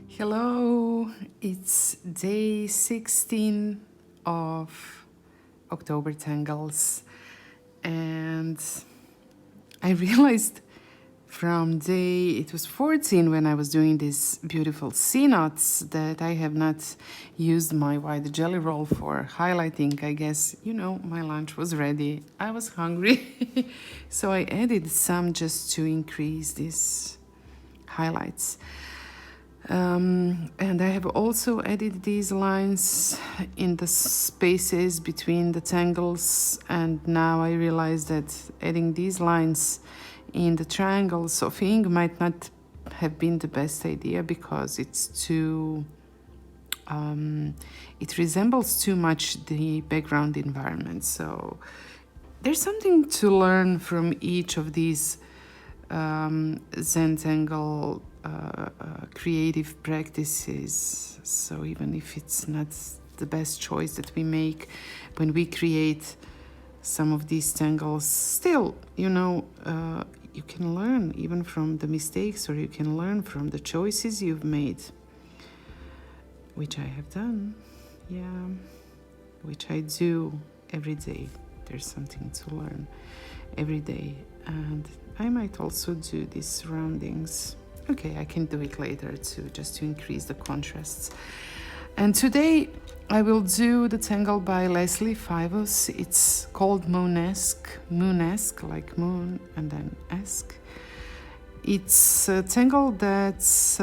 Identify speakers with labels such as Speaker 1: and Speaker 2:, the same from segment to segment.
Speaker 1: Hello, it's day 16 of October Tangles, and I realized from it was 14 when I was doing these beautiful C knots that I have not used my white jelly roll for highlighting. I guess, my lunch was ready. I was hungry, so I added some just to increase these highlights. And I have also added these lines in the spaces between the tangles, and now I realize that adding these lines in the triangles of ink might not have been the best idea because it's too it resembles too much the background environment. So there's something to learn from each of these Zentangle creative practices. So even if it's not the best choice that we make when we create some of these tangles, still, you can learn even from the mistakes, or you can learn from the choices you've made, which I have done, which I do every day. There's something to learn every day, and I might also do these surroundings. Okay, I can do it later too, just to increase the contrasts. And today I will do the tangle by Leslee Feiwus. It's called Moonesque, like moon and then esque. It's a tangle that's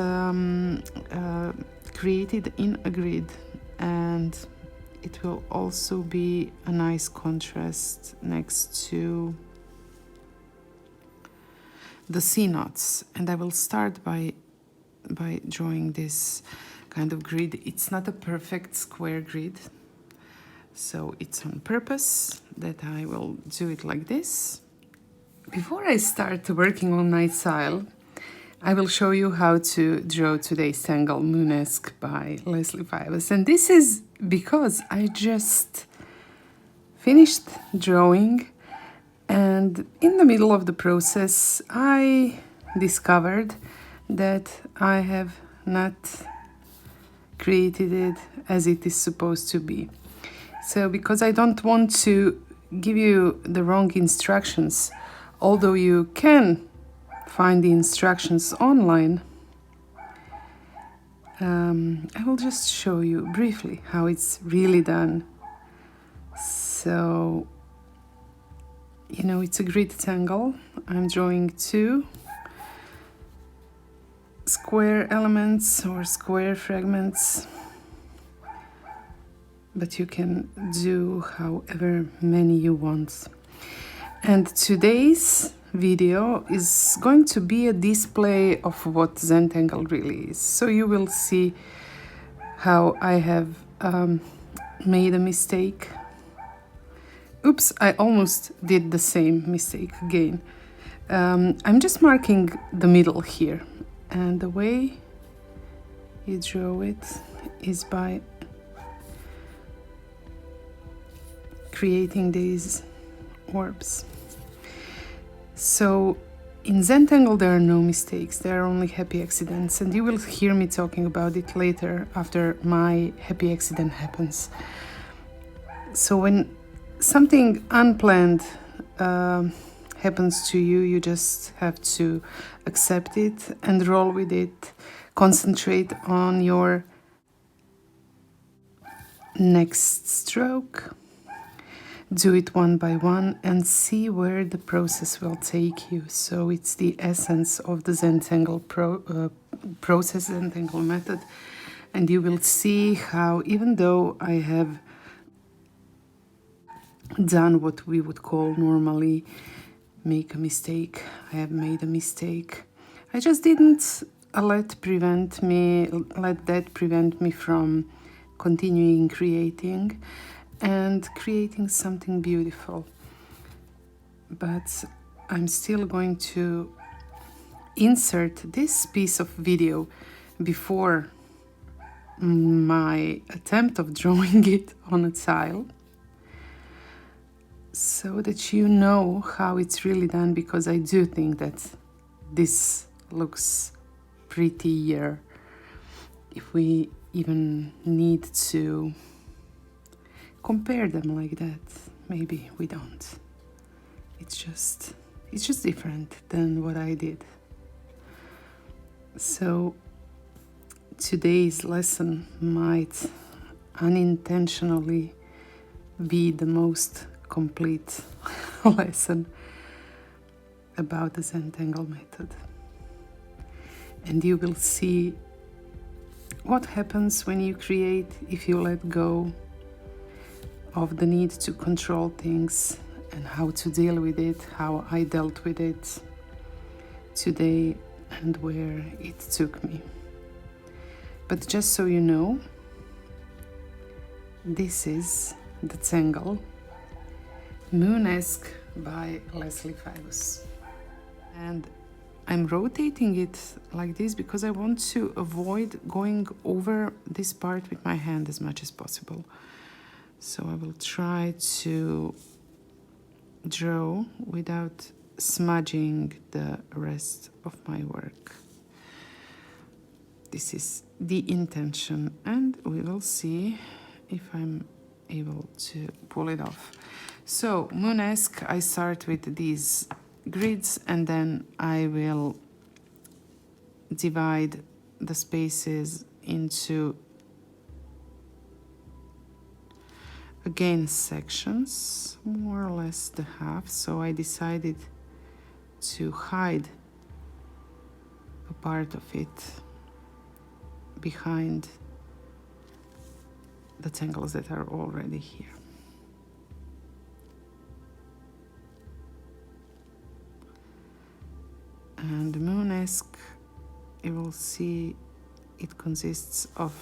Speaker 1: created in a grid, and it will also be a nice contrast next to the C knots. And I will start by drawing this kind of grid. It's not a perfect square grid, so it's on purpose that I will do it like this. Before I start working on my style, I will show you how to draw today's tangle, Moonesque by Leslee Feiwus. And this is because I just finished drawing, and in the middle of the process I discovered that I have not created it as it is supposed to be. So because I don't want to give you the wrong instructions, although you can find the instructions online, I will just show you briefly how it's really done. So, it's a grid tangle. I'm drawing two square elements or square fragments, but you can do however many you want. And today's video is going to be a display of what Zentangle really is. So you will see how I have made a mistake. Oops, I almost did the same mistake again. I'm just marking the middle here, and the way you draw it is by creating these orbs. So in Zentangle there are no mistakes, there are only happy accidents, and you will hear me talking about it later after my happy accident happens. So when something unplanned happens to you, you just have to accept it and roll with it. Concentrate on your next stroke. Do it one by one and see where the process will take you. So it's the essence of the Zentangle process, Zentangle method. And you will see how, even though I have done what we would call normally make a mistake, I have made a mistake. I just didn't let that prevent me from continuing creating and creating something beautiful. But I'm still going to insert this piece of video before my attempt of drawing it on a tile, so that you know how it's really done, because I do think that this looks prettier if we even need to compare them like that. Maybe we don't. It's just different than what I did. So today's lesson might unintentionally be the most complete lesson about the Zentangle method. And you will see what happens when you create if you let go of the need to control things, and how to deal with it, how I dealt with it today and where it took me. But just so you know, this is the Tangle Moonesque by Leslee Feiwus. And I'm rotating it like this because I want to avoid going over this part with my hand as much as possible. So I will try to draw without smudging the rest of my work. This is the intention, and we will see if I'm able to pull it off. So Moonesque, I start with these grids, and then I will divide the spaces into again sections, more or less the half. So I decided to hide a part of it behind the tangles that are already here. And Moonesque, you will see it consists of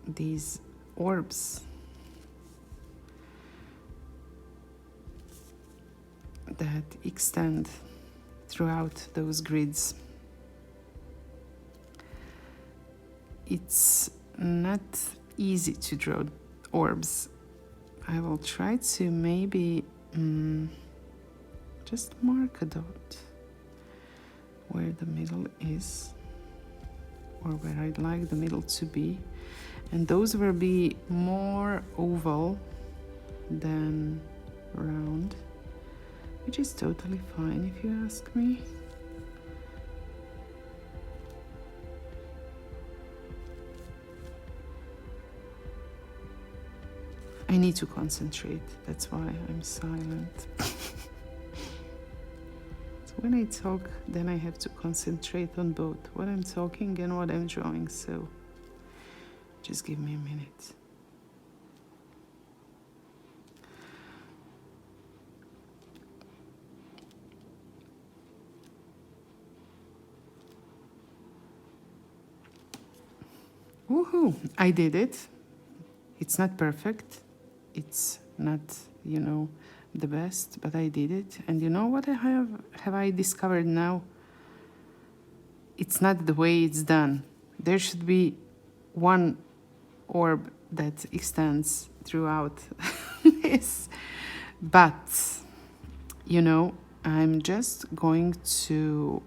Speaker 1: these orbs that extend throughout those grids. It's not easy to draw orbs. I will try to maybe just mark a dot where the middle is, or where I'd like the middle to be. And those will be more oval than round, which is totally fine if you ask me. I need to concentrate, that's why I'm silent. So when I talk, then I have to concentrate on both what I'm talking and what I'm drawing, so just give me a minute. Woohoo! I did it. It's not perfect. It's not, you know, the best, but I did it. And you know what have I discovered now? It's not the way it's done. There should be one orb that extends throughout this. But, you know, I'm just going to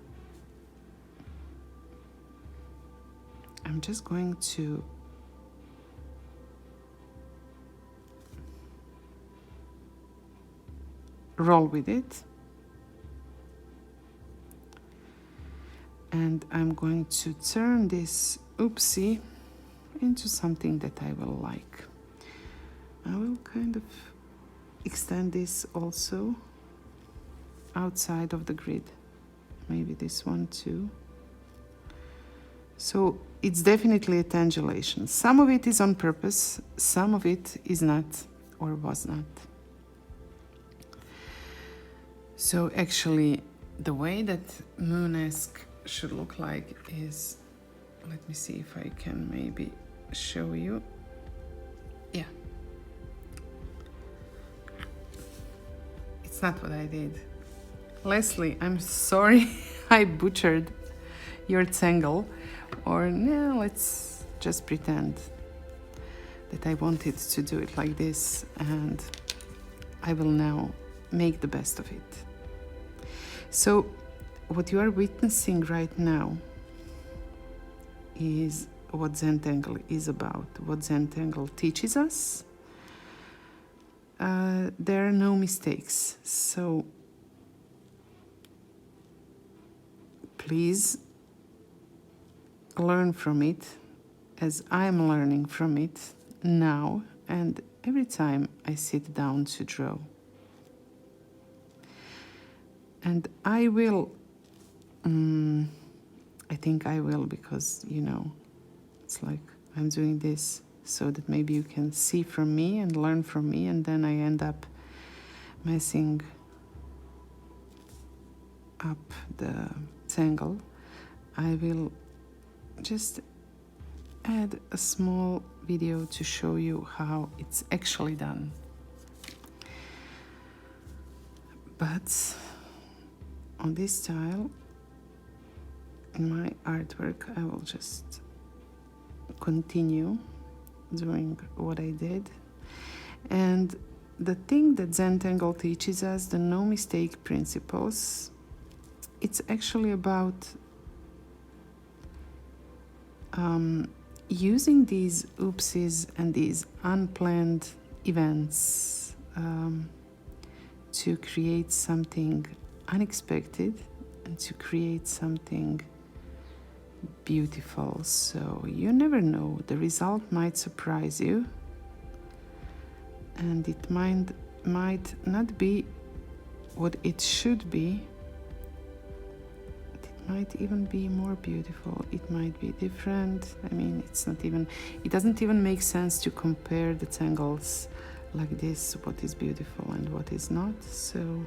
Speaker 1: roll with it, and I'm going to turn this oopsie into something that I will like. I will kind of extend this also outside of the grid, maybe this one too. So it's definitely a tangulation. Some of it is on purpose, some of it is not, or was not. So actually, the way that Moonesque should look like is, let me see if I can maybe show you. Yeah. It's not what I did. Leslee, I'm sorry I butchered your tangle. Or no, let's just pretend that I wanted to do it like this, and I will now make the best of it. So what you are witnessing right now is what Zentangle is about, what Zentangle teaches us. There are no mistakes, so please learn from it as I'm learning from it now and every time I sit down to draw. And I will, I think I will, because, you know, it's like I'm doing this so that maybe you can see from me and learn from me, and then I end up messing up the tangle. I will just add a small video to show you how it's actually done. But on this tile, in my artwork, I will just continue doing what I did. And the thing that Zentangle teaches us, the no mistake principles, it's actually about using these oopsies and these unplanned events to create something unexpected and to create something beautiful. So you never know, the result might surprise you, and it might not be what it should be. It might even be more beautiful, it might be different. I mean, it doesn't even make sense to compare the tangles like this, what is beautiful and what is not. So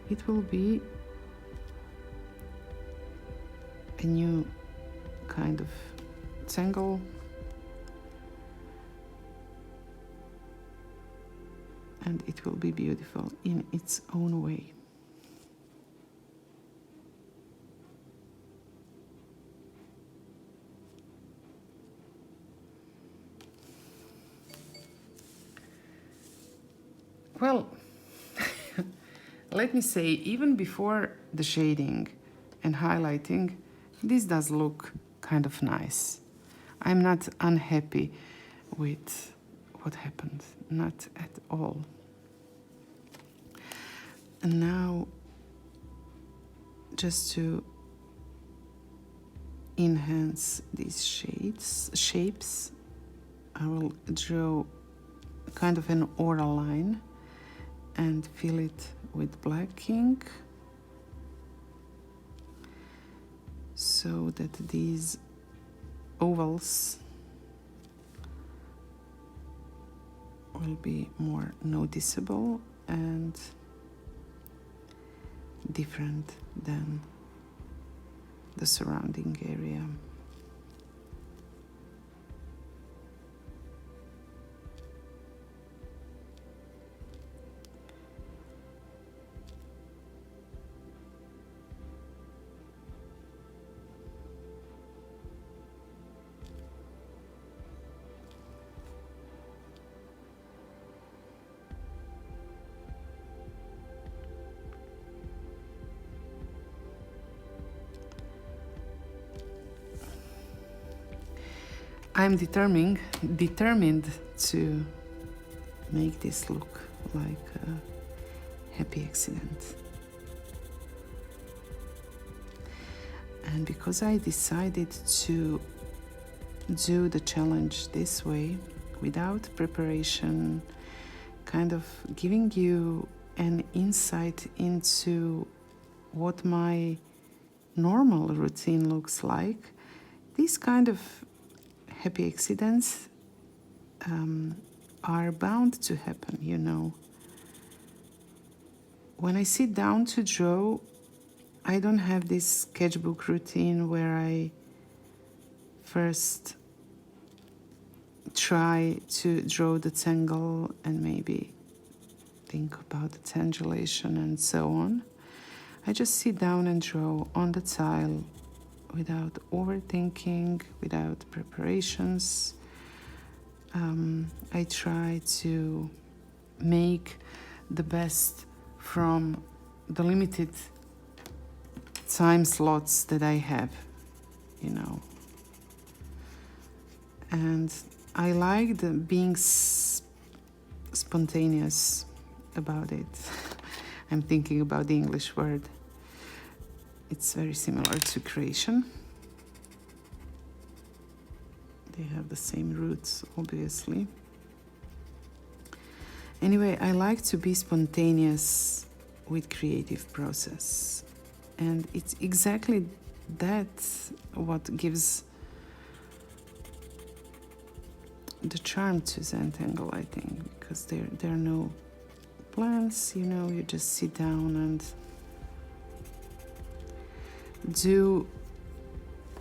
Speaker 1: it will be a new kind of tangle, and it will be beautiful in its own way. Well, let me say, even before the shading and highlighting, this does look kind of nice. I'm not unhappy with what happened, not at all. And now, just to enhance these shapes, I will draw kind of an aura line and fill it with black ink, so that these ovals will be more noticeable and different than the surrounding area. I'm determined to make this look like a happy accident. And because I decided to do the challenge this way, without preparation, kind of giving you an insight into what my normal routine looks like, these kind of happy accidents are bound to happen, you know. When I sit down to draw, I don't have this sketchbook routine where I first try to draw the tangle and maybe think about the tangulation and so on. I just sit down and draw on the tile without overthinking, without preparations. I try to make the best from the limited time slots that I have, you know. And I liked being spontaneous about it. I'm thinking about the English word. It's very similar to creation. They have the same roots, obviously. Anyway, I like to be spontaneous with creative process. And it's exactly that what gives the charm to Zentangle, I think, because there are no plans, you know, you just sit down and do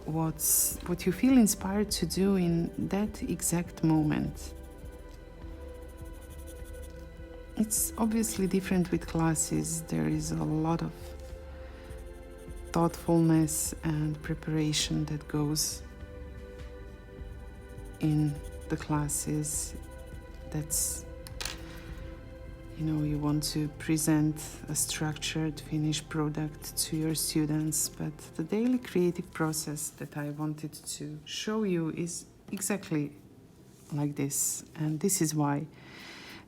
Speaker 1: what you feel inspired to do in that exact moment. It's obviously different with classes. There is a lot of thoughtfulness and preparation that goes in the classes. That's, you know, you want to present a structured, finished product to your students, but the daily creative process that I wanted to show you is exactly like this. And this is why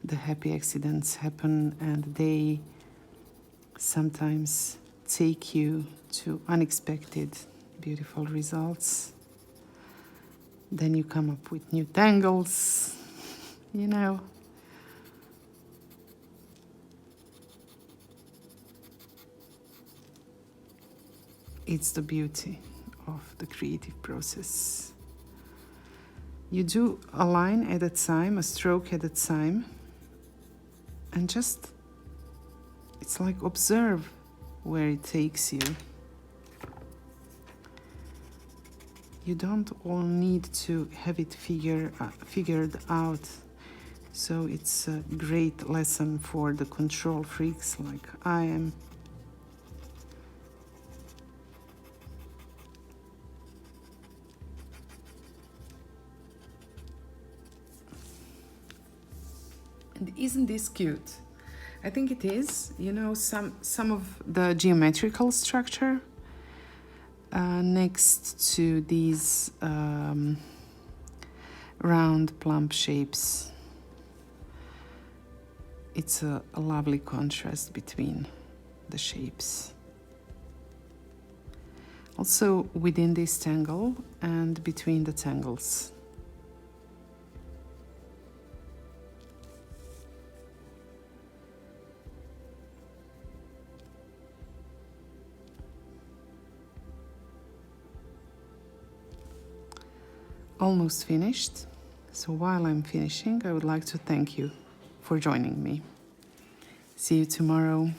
Speaker 1: the happy accidents happen, and they sometimes take you to unexpected, beautiful results. Then you come up with new tangles, you know. It's the beauty of the creative process. You do a line at a time, a stroke at a time, and just, it's like observe where it takes you. You don't all need to have it figured out. So it's a great lesson for the control freaks like I am. And isn't this cute? I think it is. You know, some of the geometrical structure next to these round plump shapes. It's a lovely contrast between the shapes. Also within this tangle and between the tangles. Almost finished. So while I'm finishing, I would like to thank you for joining me. See you tomorrow.